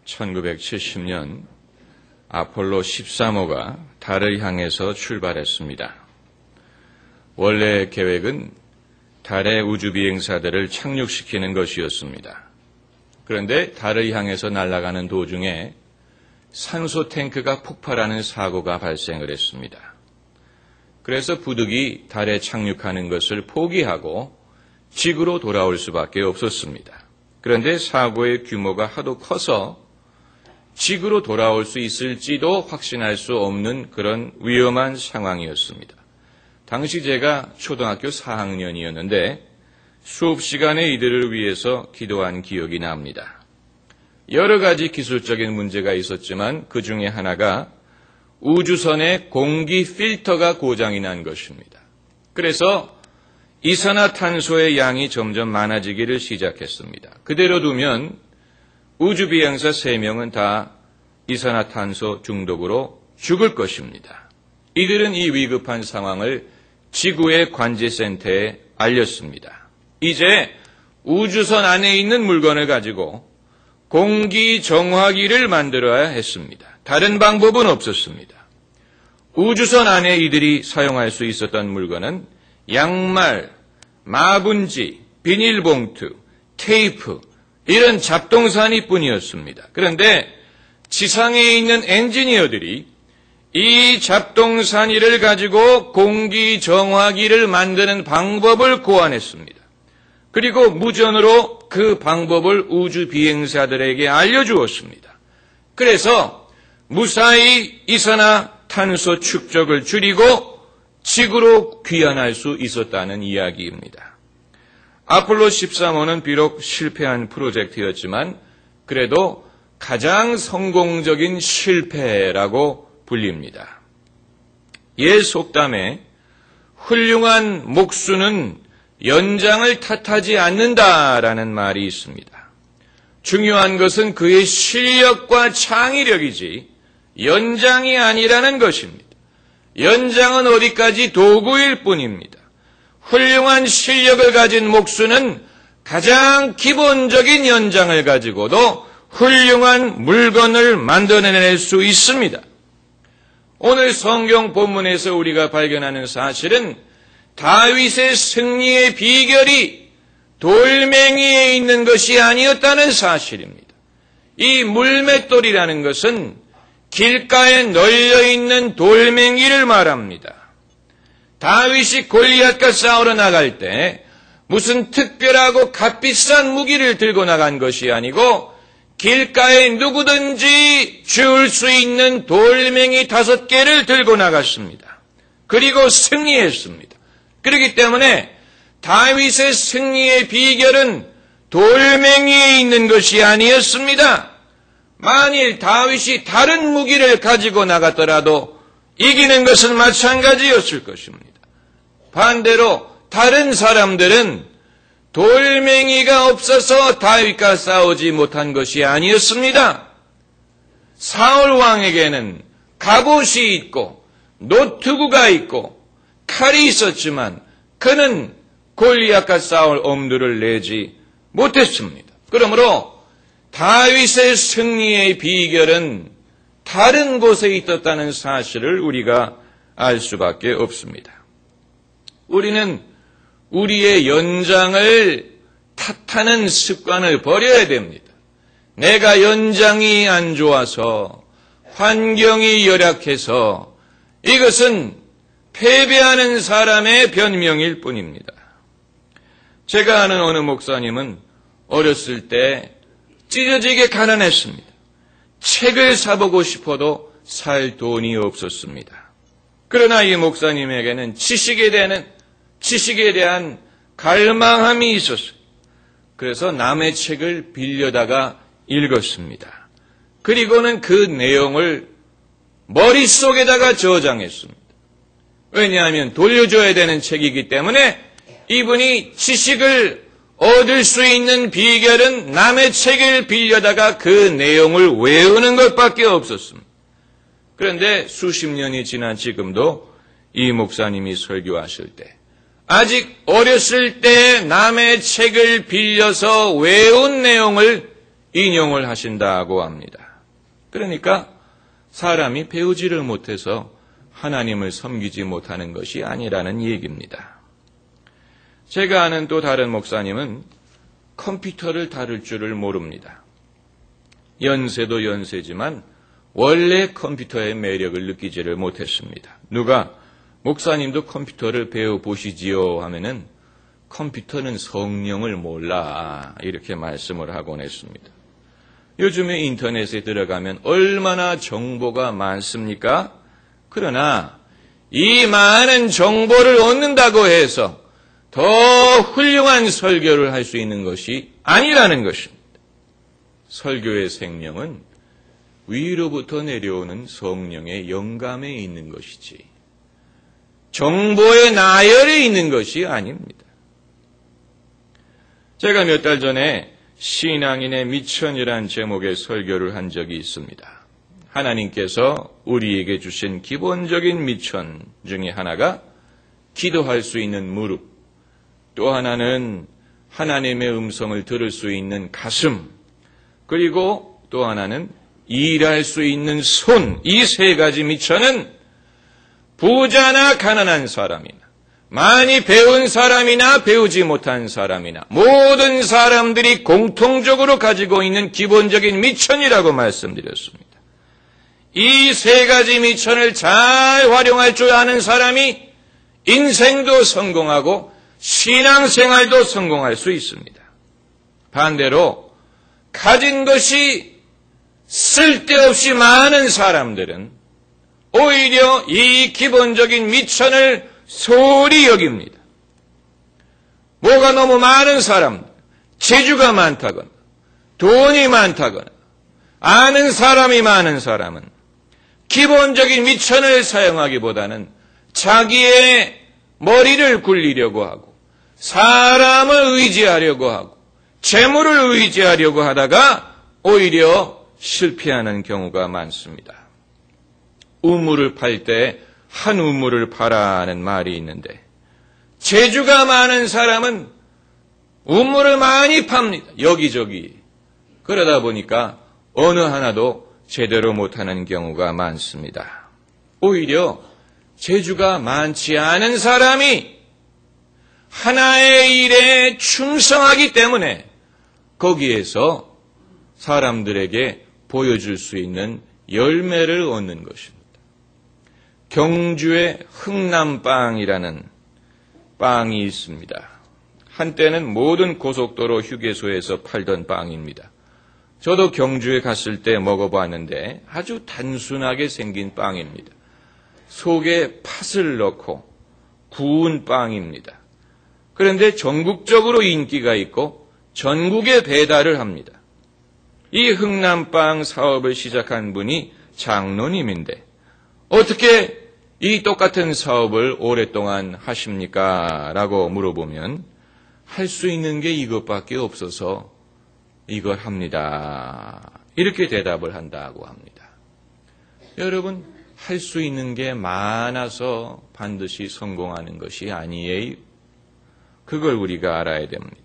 1970년 아폴로 13호가 달을 향해서 출발했습니다. 원래 계획은 달의 우주비행사들을 착륙시키는 것이었습니다. 그런데 달을 향해서 날아가는 도중에 산소 탱크가 폭발하는 사고가 발생을 했습니다. 그래서 부득이 달에 착륙하는 것을 포기하고 지구로 돌아올 수밖에 없었습니다. 그런데 사고의 규모가 하도 커서 지구로 돌아올 수 있을지도 확신할 수 없는 그런 위험한 상황이었습니다. 당시 제가 초등학교 4학년이었는데 수업 시간에 이들을 위해서 기도한 기억이 납니다. 여러 가지 기술적인 문제가 있었지만 그 중에 하나가 우주선의 공기 필터가 고장이 난 것입니다. 그래서 이산화탄소의 양이 점점 많아지기를 시작했습니다. 그대로 두면 우주비행사 3명은 다 이산화탄소 중독으로 죽을 것입니다. 이들은 이 위급한 상황을 지구의 관제센터에 알렸습니다. 이제 우주선 안에 있는 물건을 가지고 공기 정화기를 만들어야 했습니다. 다른 방법은 없었습니다. 우주선 안에 이들이 사용할 수 있었던 물건은 양말, 마분지, 비닐봉투, 테이프, 이런 잡동사니 뿐이었습니다. 그런데 지상에 있는 엔지니어들이 이 잡동사니를 가지고 공기 정화기를 만드는 방법을 고안했습니다. 그리고 무전으로 그 방법을 우주 비행사들에게 알려주었습니다. 그래서 무사히 이산화탄소 축적을 줄이고 지구로 귀환할 수 있었다는 이야기입니다. 아폴로 13호는 비록 실패한 프로젝트였지만 그래도 가장 성공적인 실패라고 불립니다. 옛 속담에 훌륭한 목수는 연장을 탓하지 않는다라는 말이 있습니다. 중요한 것은 그의 실력과 창의력이지 연장이 아니라는 것입니다. 연장은 어디까지 도구일 뿐입니다. 훌륭한 실력을 가진 목수는 가장 기본적인 연장을 가지고도 훌륭한 물건을 만들어낼 수 있습니다. 오늘 성경 본문에서 우리가 발견하는 사실은 다윗의 승리의 비결이 돌멩이에 있는 것이 아니었다는 사실입니다. 이 물맷돌이라는 것은 길가에 널려있는 돌멩이를 말합니다. 다윗이 골리앗과 싸우러 나갈 때 무슨 특별하고 값비싼 무기를 들고 나간 것이 아니고 길가에 누구든지 줄 수 있는 돌멩이 5개를 들고 나갔습니다. 그리고 승리했습니다. 그렇기 때문에 다윗의 승리의 비결은 돌멩이에 있는 것이 아니었습니다. 만일 다윗이 다른 무기를 가지고 나갔더라도 이기는 것은 마찬가지였을 것입니다. 반대로 다른 사람들은 돌멩이가 없어서 다윗과 싸우지 못한 것이 아니었습니다. 사울 왕에게는 갑옷이 있고 노트구가 있고 칼이 있었지만 그는 골리앗과 싸울 엄두를 내지 못했습니다. 그러므로 다윗의 승리의 비결은 다른 곳에 있었다는 사실을 우리가 알 수밖에 없습니다. 우리는 우리의 연장을 탓하는 습관을 버려야 됩니다. 내가 연장이 안 좋아서 환경이 열악해서 이것은 패배하는 사람의 변명일 뿐입니다. 제가 아는 어느 목사님은 어렸을 때 찢어지게 가난했습니다. 책을 사보고 싶어도 살 돈이 없었습니다. 그러나 이 목사님에게는 지식에 대한 갈망함이 있었어요. 그래서 남의 책을 빌려다가 읽었습니다. 그리고는 그 내용을 머릿속에다가 저장했습니다. 왜냐하면 돌려줘야 되는 책이기 때문에 이분이 지식을 얻을 수 있는 비결은 남의 책을 빌려다가 그 내용을 외우는 것밖에 없었습니다. 그런데 수십 년이 지난 지금도 이 목사님이 설교하실 때 아직 어렸을 때 남의 책을 빌려서 외운 내용을 인용을 하신다고 합니다. 그러니까 사람이 배우지를 못해서 하나님을 섬기지 못하는 것이 아니라는 얘기입니다. 제가 아는 또 다른 목사님은 컴퓨터를 다룰 줄을 모릅니다. 연세도 연세지만 원래 컴퓨터의 매력을 느끼지를 못했습니다. 누가 목사님도 컴퓨터를 배워보시지요 하면은 컴퓨터는 성령을 몰라 이렇게 말씀을 하곤 했습니다. 요즘에 인터넷에 들어가면 얼마나 정보가 많습니까? 그러나 이 많은 정보를 얻는다고 해서 더 훌륭한 설교를 할 수 있는 것이 아니라는 것입니다. 설교의 생명은 위로부터 내려오는 성령의 영감에 있는 것이지 정보의 나열에 있는 것이 아닙니다. 제가 몇 달 전에 신앙인의 미천이란 제목의 설교를 한 적이 있습니다. 하나님께서 우리에게 주신 기본적인 미천 중에 하나가 기도할 수 있는 무릎, 또 하나는 하나님의 음성을 들을 수 있는 가슴, 그리고 또 하나는 일할 수 있는 손, 이 세 가지 미천은 부자나 가난한 사람이나 많이 배운 사람이나 배우지 못한 사람이나 모든 사람들이 공통적으로 가지고 있는 기본적인 미천이라고 말씀드렸습니다. 이 세 가지 미천을 잘 활용할 줄 아는 사람이 인생도 성공하고 신앙생활도 성공할 수 있습니다. 반대로 가진 것이 쓸데없이 많은 사람들은 오히려 이 기본적인 미천을 소홀히 여깁니다. 뭐가 너무 많은 사람들, 재주가 많다거나 돈이 많다거나 아는 사람이 많은 사람은 기본적인 미천을 사용하기보다는 자기의 머리를 굴리려고 하고 사람을 의지하려고 하고 재물을 의지하려고 하다가 오히려 실패하는 경우가 많습니다. 우물을 팔 때 한 우물을 파라는 말이 있는데 재주가 많은 사람은 우물을 많이 팝니다. 여기저기. 그러다 보니까 어느 하나도 제대로 못하는 경우가 많습니다. 오히려 재주가 많지 않은 사람이 하나의 일에 충성하기 때문에 거기에서 사람들에게 보여줄 수 있는 열매를 얻는 것입니다. 경주에 흥남빵이라는 빵이 있습니다. 한때는 모든 고속도로 휴게소에서 팔던 빵입니다. 저도 경주에 갔을 때 먹어봤는데 아주 단순하게 생긴 빵입니다. 속에 팥을 넣고 구운 빵입니다. 그런데 전국적으로 인기가 있고 전국에 배달을 합니다. 이 흥남빵 사업을 시작한 분이 장로님인데 어떻게 이 똑같은 사업을 오랫동안 하십니까? 라고 물어보면 할 수 있는 게 이것밖에 없어서 이걸 합니다. 이렇게 대답을 한다고 합니다. 여러분, 할 수 있는 게 많아서 반드시 성공하는 것이 아니에요. 그걸 우리가 알아야 됩니다.